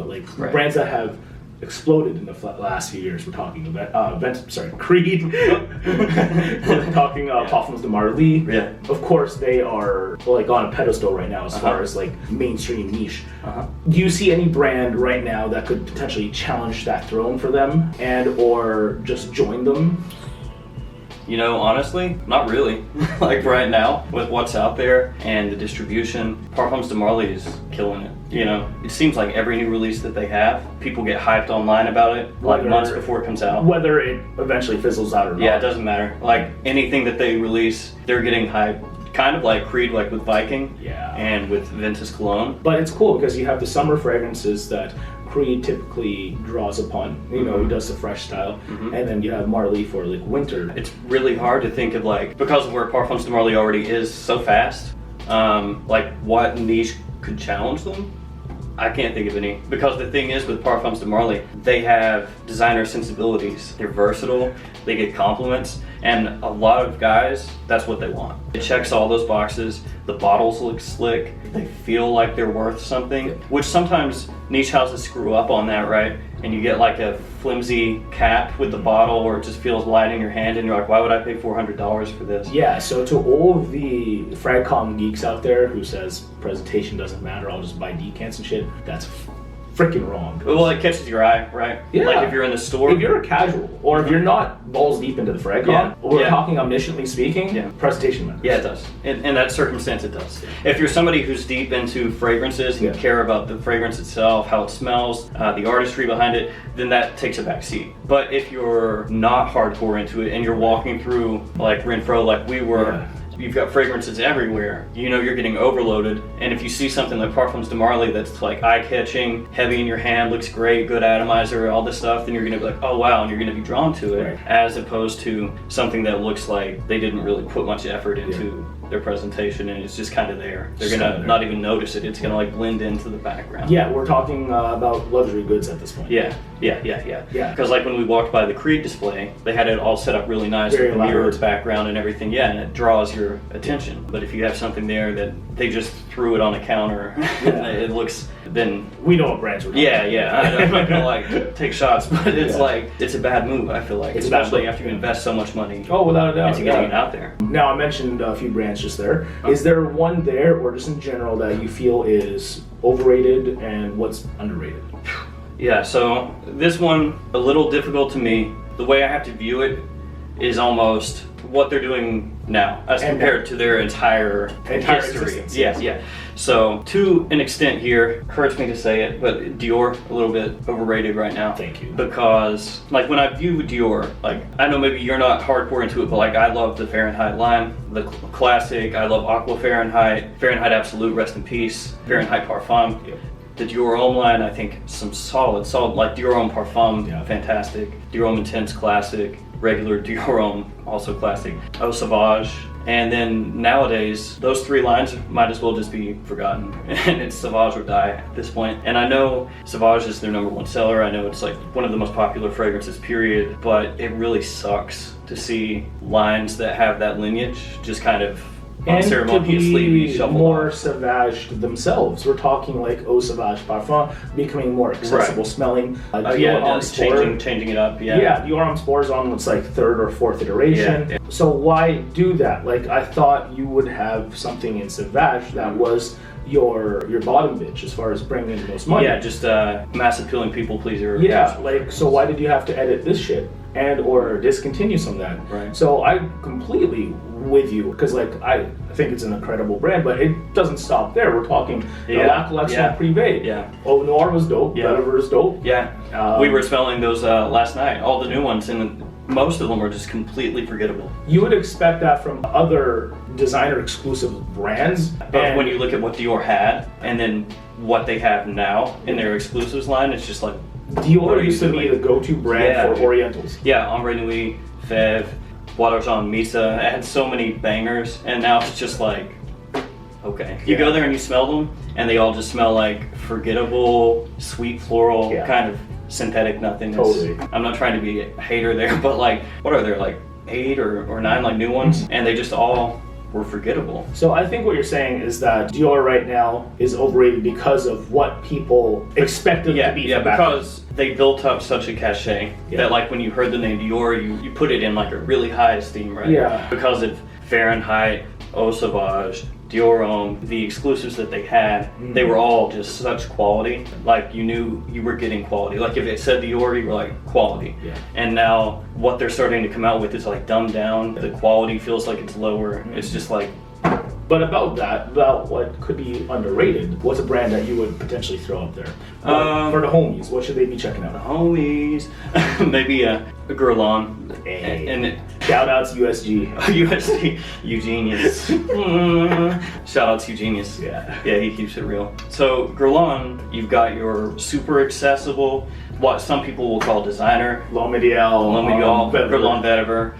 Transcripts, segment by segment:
but like brands that have exploded in the last few years. We're talking about Creed. We're talking Parfums de Marley. Yeah. Of course, they are like on a pedestal right now as far as like mainstream niche. Do you see any brand right now that could potentially challenge that throne for them and or just join them? You know, honestly, not really. Like right now, with what's out there and the distribution, Parfums de Marley is killing it. You know, it seems like every new release that they have, people get hyped online about it, like months before it comes out. Whether it eventually fizzles out or not. Yeah, it doesn't matter. Like anything that they release, they're getting hyped. Kind of like Creed, like with Viking, and with Aventus Cologne. But it's cool because you have the summer fragrances that Creed typically draws upon. You know, he does the fresh style, and then you have Marley for like winter. It's really hard to think of like, because of where Parfums de Marley already is so fast, like what niche could challenge them? I can't think of any, because the thing is with Parfums de Marley, they have designer sensibilities. They're versatile, they get compliments, and a lot of guys, that's what they want. It checks all those boxes, the bottles look slick, they feel like they're worth something, which sometimes niche houses screw up on that, right? And you get like a flimsy cap with the bottle or it just feels light in your hand and you're like, why would I pay $400 for this? Yeah, so to all of the Fragcom geeks out there who says presentation doesn't matter, I'll just buy decants and shit, that's freaking wrong. Well, it catches your eye, right? Yeah. Like if you're in the store. If you're a casual, or if you're not balls deep into the Fragcom, or we're talking omnisciently speaking, presentation matters. Yeah, it does. In that circumstance, it does. If you're somebody who's deep into fragrances and you care about the fragrance itself, how it smells, the artistry behind it, then that takes a back seat. But if you're not hardcore into it and you're walking through like Renfro like we were, you've got fragrances everywhere, you know you're getting overloaded, and if you see something like Parfums de Marley that's like eye-catching, heavy in your hand, looks great, good atomizer, all this stuff, then you're gonna be like, oh wow, and you're gonna be drawn to it, as opposed to something that looks like they didn't really put much effort into their presentation and it's just kind of there. They're gonna not even notice it, it's gonna like blend into the background. Yeah, we're talking about luxury goods at this point. Yeah. Because like when we walked by the Creed display, they had it all set up really nice with the mirrored background and everything, and it draws your attention. But if you have something there that they just threw it on a counter, it looks, then we know what brands we're talking about. I'm not gonna like take shots, but it's like, it's a bad move, I feel like, especially after you invest so much money without a doubt into getting it out there. Now I mentioned a few brands just there. Is there one there, or just in general, that you feel is overrated and what's underrated? Yeah, so this one, a little difficult to me. The way I have to view it is almost what they're doing now as compared to their entire history. Existence. Yeah. So to an extent here, hurts me to say it, but Dior a little bit overrated right now. Thank you. Because like when I view Dior, like I know maybe you're not hardcore into it, but like I love the Fahrenheit line, the classic. I love Aqua Fahrenheit, Fahrenheit Absolute, rest in peace, Fahrenheit Parfum. The Dior Homme line, I think some solid, like Dior Homme Parfum, fantastic. Dior Homme Intense, classic. Regular Dior Homme, also classic. Eau Sauvage. And then nowadays, those three lines might as well just be forgotten. And it's Sauvage or die at this point. And I know Sauvage is their #1 seller. I know it's like one of the most popular fragrances, period. But it really sucks to see lines that have that lineage just kind of unceremoniously be shuffled more off. Sauvage themselves. We're talking like Eau Sauvage Parfum becoming more accessible smelling. Changing it up. Dior Homme Spores on its like 3rd or 4th iteration. So why do that? Like I thought you would have something in Sauvage that was your bottom bitch as far as bringing in the most money. Yeah, just mass appealing people pleaser. Yeah, like so why did you have to edit this shit and or discontinue some of that? Right. So I completely with you because like I think it's an incredible brand, but it doesn't stop there. We're talking La Collection Privé. Eau Noir was dope. Vetiver is dope. We were smelling those last night. All the new ones, and most of them are just completely forgettable. You would expect that from other designer exclusive brands, but when you look at what Dior had and then what they have now in their exclusives line, it's just like Dior used to be the go-to brand for Orientals. Yeah, Ombre Nuit, Fève, Bois d'Argent, Misa. It had so many bangers, and now it's just like, okay. You go there and you smell them, and they all just smell like forgettable, sweet floral, kind of synthetic nothingness. Totally. I'm not trying to be a hater there, but like, what are there, like 8 or 9 like new ones? And they just all were forgettable. So I think what you're saying is that Dior right now is overrated because of what people expected it to be. Yeah, because they built up such a cachet that like when you heard the name Dior, you put it in like a really high esteem, right? Yeah. Because of Fahrenheit, Eau Sauvage, Dior Homme, the exclusives that they had, they were all just such quality. Like you knew you were getting quality. Like if it said Dior, you were like quality. Yeah. And now what they're starting to come out with is like dumbed down. The quality feels like it's lower. It's just like. But about what could be underrated, what's a brand that you would potentially throw up there? For the homies, what should they be checking out? The homies, maybe a Guerlain. Hey. And Shout out to USG. USG, Eugenius. Shout out to Eugenius. Yeah. Yeah, he keeps it real. So Guerlain, you've got your super accessible, what some people will call designer. L'Homme Guerlain Vetiver.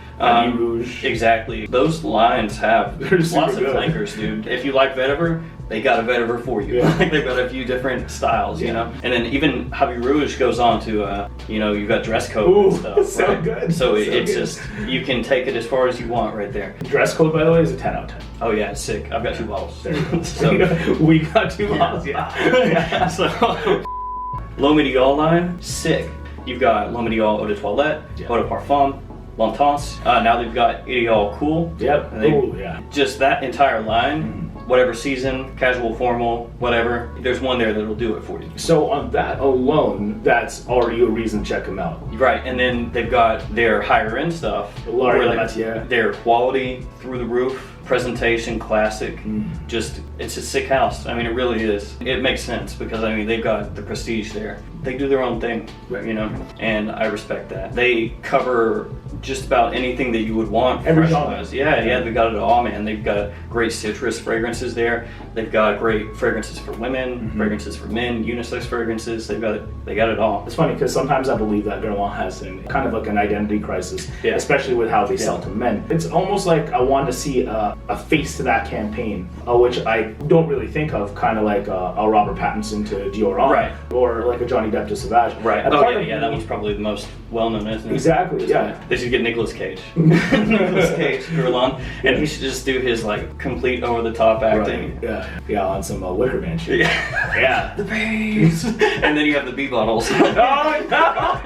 Rouge. Exactly. Those lines have lots of good. flankers, dude. If you like vetiver, they got a vetiver for you. Yeah. Like they've got a few different styles, you know. And then even Javi Rouge goes on to, you've got dress code and stuff. So right? good. So it's good. Just you can take it as far as you want right there. Dress code, by the way, is a 10 out of 10. Oh yeah, it's sick. I've got 2 bottles. There you go. So we got 2 bottles. Yeah. So L'Homme Dior line, sick. You've got L'Homme Dior Eau de Toilette, Eau de Parfum, L'Entente. Now they've got Dior Cool. Yep. Just that entire line, whatever season, casual, formal, whatever. There's one there that'll do it for you. So on that alone, that's already a reason to check them out. Right, and then they've got their higher end stuff. Their quality through the roof. Presentation, classic, it's a sick house. I mean, it really is. It makes sense because I mean they've got the prestige there. They do their own thing, and I respect that. They cover just about anything that you would want. Every genre. Yeah, they've got it all, man. They've got great citrus fragrances there. They've got great fragrances for women, fragrances for men, unisex fragrances. They got it all. It's funny because sometimes I believe that Guerlain has kind of like an identity crisis, especially with how they sell to men. It's almost like I want to see a face to that campaign, which I don't really think of, kind of like a Robert Pattinson to Dior Homme, right, or like a Johnny Depp to Sauvage. Right. That one's probably the most well-known, isn't it? Exactly. Yeah. They should get Nicolas Cage. Nicolas Cage, Guerlain, and he should just do his like complete over-the-top acting. Right. Yeah, on some Wicker Man shit. Yeah. The babes. And then you have the B bottles. Oh no!